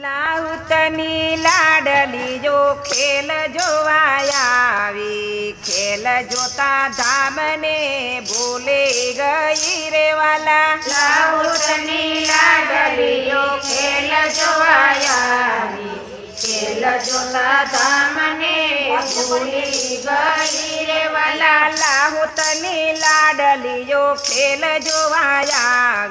લાઉતની લાડલી જો ખેલ જોવાયા ખેલ જોતા ધામને ભૂલી ગઈ રે વાલા. લાઉતની લાડલી જો ખેલ જોવાયા ખેલ જોતા ધામને ભૂલી ગઈ રે વાલા. લાહુતની લાડલી જો ખેલ જોવાયા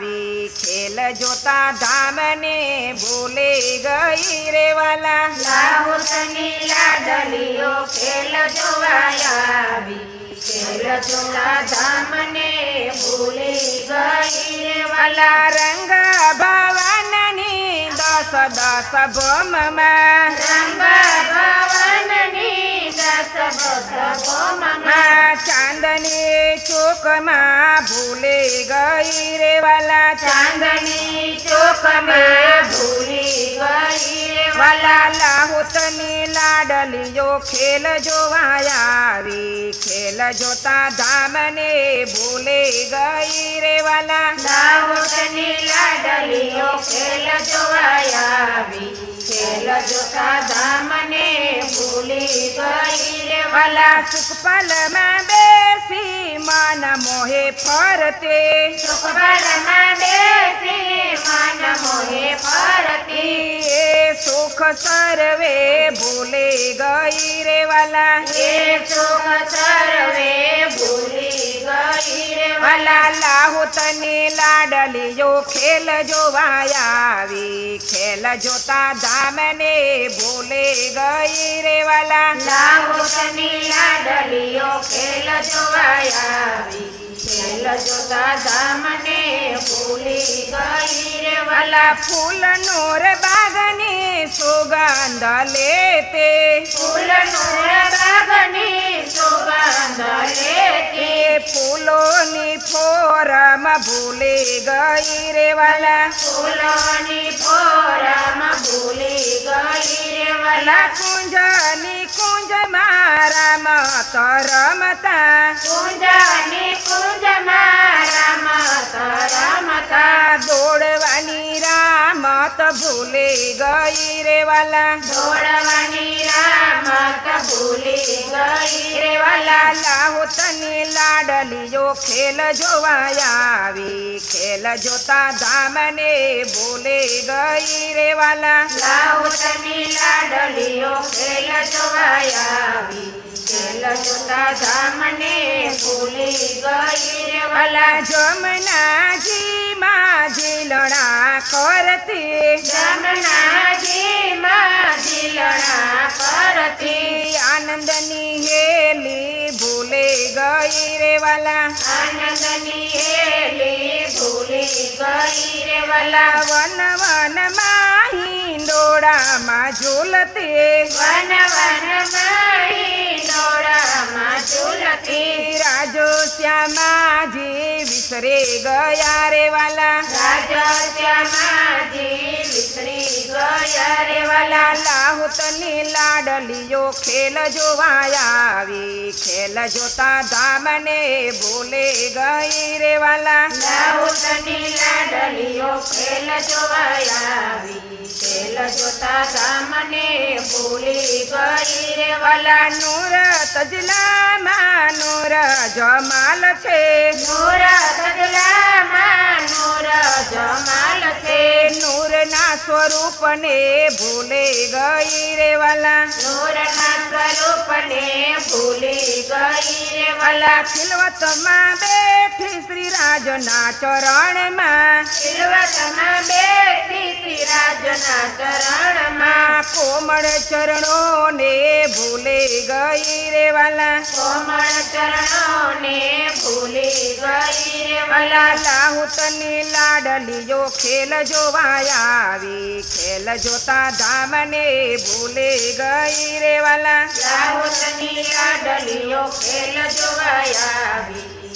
ખેલ જોતા ધામને ભૂલી ગઈ રે વાલા. લાઉતની લાડલીઓ ખેલ જોવાયા ખેલ જોતા ધામને ભૂલી ગઈ રે વાલા. રંગ ભવનની દસ દસ ભોમમાં રંગ ભવનની દસ ભોમમાં ચાંદની ચોકમાં ભૂલી ગઈ રે વાલા. ચાંદની ચોકમાં ભૂલી ગઈ રે વાલા. લાહુતની લાડલીઓ ખેલ જોવાયા ખેલ જોતા ધામને ભૂલી ગઈ રે વાલા. લાઉતની લાડલીઓ ખેલ જોવાયા ખેલ જોતા ધામને ભૂલી ગઈ રે વાલા. સુખપલમાં બેસી મન મોહે ફરતે સુખપલમાં બેસી મન મોહે ફરતી એ સુખ સર્વે ભૂલી ગઈ રે વાલા. એ સુખ સર્વે ભૂલી ગઈ રે વાલા લાહુતની લાડલીઓ ખેલ જોવાયા ખેલ જોતા ધામને ભૂલી ગઈ રે વાલા. લાઉતની લાડલીઓ ખેલ જોવાયા ખેલ જોતા ધામને ભૂલી ગઈ રે વાલા. ફૂલનો રે બાગની સુગંધ લેતે ફૂલનો બાગની સુગંધ લેતી ફૂલોની ફોરમ ભૂલી ગઈ રે વાલા. ફૂલોની ફોરમ ભૂલી ગઈ રે વાલા. કુંજની કુંજ મારા મત રમતા કુંજની કુંજ મારા મત રમતા દોડવાની રામત ભૂલી ગઈ રે વાલા. દોડવાની રામત ભૂલી ગઈ રે વાલા. લાહુતની લાડલીઓ ખેલ જોવાયા ખેલ જોતા ધામને ભૂલી ગઈ રે વાલા. લાઉતની લાડલીઓ ખેલ જોવાયા ખેલ જોતા ધામને ભૂલી ગઈ રે વાલા. જમનાજી માં ઝીલણા કરતી જમનાજી માં ઝીલણા કરતી આનંદની હેલી ભૂલી ગઈ રે વાલા. આનંદની હેલી ભૂલી ગઈ રે વાલા. વન વન માં હિંડોળામાં ઝૂલતી વન વન માહી ડોળામાં ઝૂલતી રાજો શ્યામાજી વિસરે ગયા રે વાલા. રાજ્યમાજી વિસરી ગયા રે વાલા. લાહુતની લાડલીઓ ખેલ જોવાયા ખેલ જોતા ધામને ભૂલી ગઈ રે વાલા. લાઉતની લાડલીઓ ખેલ જોવાયા ખેલ જોતા ધામને ભૂલી ગઈ રે વાલા. નૂર તજલામાં નૂર જમાલ છે નૂર તજલામાં નૂર જમાલ છે નૂરના સ્વરૂપને ભૂલી ગઈ રે વાલા. નૂરના સ્વરૂપને ભૂલી ગઈ રે વાલા. ખિલવતમાં બેઠી શ્રી રાજના ચરણમાં ખિલવતમાં બેઠી શ્રી રાજના ચરણમાં કોમળ ચરણોને ભૂલી ગઈ રે વાલા. કોમળ ચરણોને ભૂલી ગઈ રે વાલા. લાહુતની લાડલીઓ ખેલ જોવાયા ખેલ જોતા ધામને ભૂલી ગઈ રે વાલા. લાઉતની લાડલીઓ ખેલ જોવાયા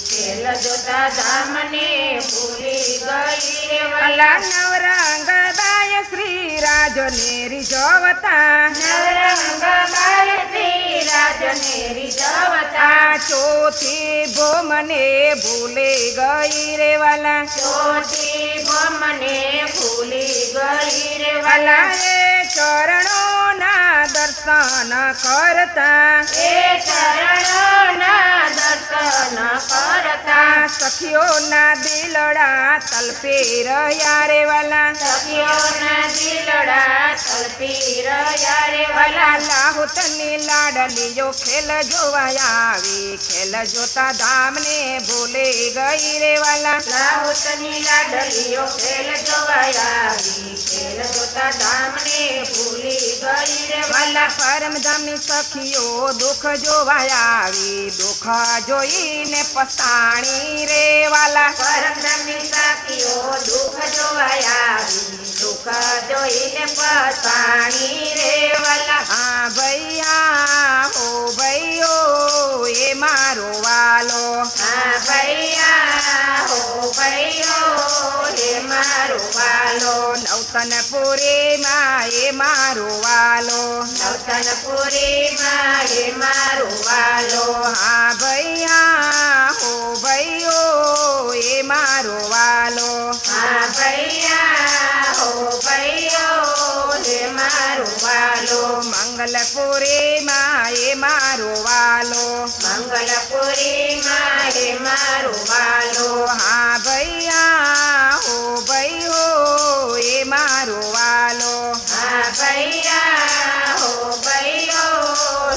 ખેલ જોતા ધામને ભૂલી ગઈ રે વાલા. નવરંગ બાય શ્રી રાજને રીઝવતા નવરંગ બાય શ્રી રાજને રીઝવતા ચોથી ભોમને ભૂલી ગઈ રે વાલા. ચોથી મને ભૂલી ગઈ રે વાલા વાલા. ચરણોના દર્શન કરતા એ ચરણોના દર્શન કરતા સખીઓના દિલડા તલપે રહ્યા રે વાલા સખીઓના દિલડા તલપી રહ્યા રે વાલા વાલા લાહુતની લાડલીઓ ખેલ જોવા આવી ખેલ જોતા ધામને ભૂલે ગઈ રે વાલા લાહુતની લાડલીઓ ખેલ જોવા આવી ખેલ જોતા ધામને ભૂલી ગઈ રે વાલા વાલા પરમધામની સખીઓ દુઃખ જોવા આવી દુઃખ જોઈને પસ્તાણી રે વાલા પરમધામની સાખીઓ દુઃખ જોવા આવી દુઃખ જોઈને પસાણી રે વાલા હા ભૈયા હો ભૈયો એ મારો વાલો હા ભૈયા હો ભૈયો હે મારો વાલો નવતનપુરીમાં એ મારો વાલો નવતનપુરીમાં હે મારો વાલો હા ભૈયા હો ભૈયો એ મારો વાલો હા ભૈયા હો ભૈયો હે મારો વાલો મંગલપુરીમાં એ મારો વાલો મંગલપુરીમાં હે મારો વાલો હા ભૈયા હો ભૈયો એ મારો વાલો હા ભૈયા હો ભૈયો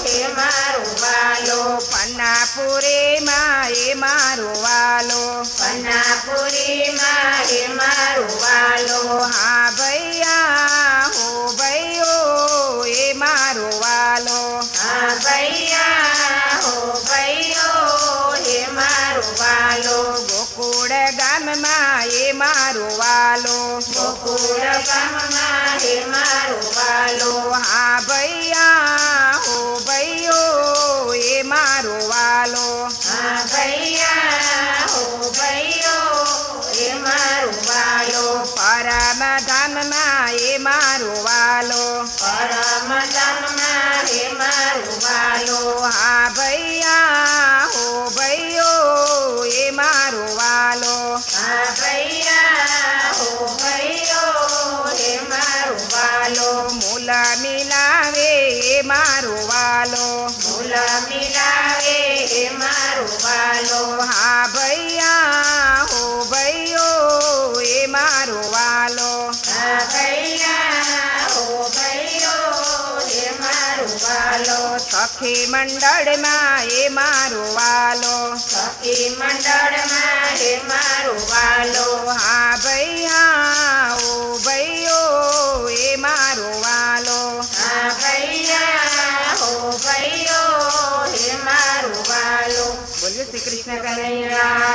હે મારો વાલો પન્નાપુરીમાં એ મારો વાલો પન્નાપુરીમાં હે મારો વાલો હા ભૈયા હો ભૈયો એ મારો વાલો હા ભૈયા હો ભૈયો હે મારો વાલો ગોકુળ ગામમાં એ મારો વાલો ગોકુળ ગામમાં હે મારો વાલો હા ભૈયા હો ભૈયો એ મારો વાલો હા ભૈયા હો ભૈયો હે મારો વાલો પરમધામમાં એ મારો વાલો પરમધામમાં હે મારો વાલો હા ભૈયા હો ભૈયો એ મારો વાલો હા ભૈયા હો ભૈયો હે મારો વાલો મૂલ મિલાવે એ મારો વાલો મૂલ મિલાવે હે મારો વાલો હા ભૈયા હો ભૈયો એ મારો વાલો હા ભૈયા હો ભૈયો હે મારો વાલો સખી મંડળમાં એ મારો વાલો સખી મંડળમાં હે મારો વાલો હા ભૈયા હો ભૈયો એ મારો વાલો હા ભૈયા હો ભૈયો હે મારો વાલો બોલ્યો શ્રી કૃષ્ણ કનૈયા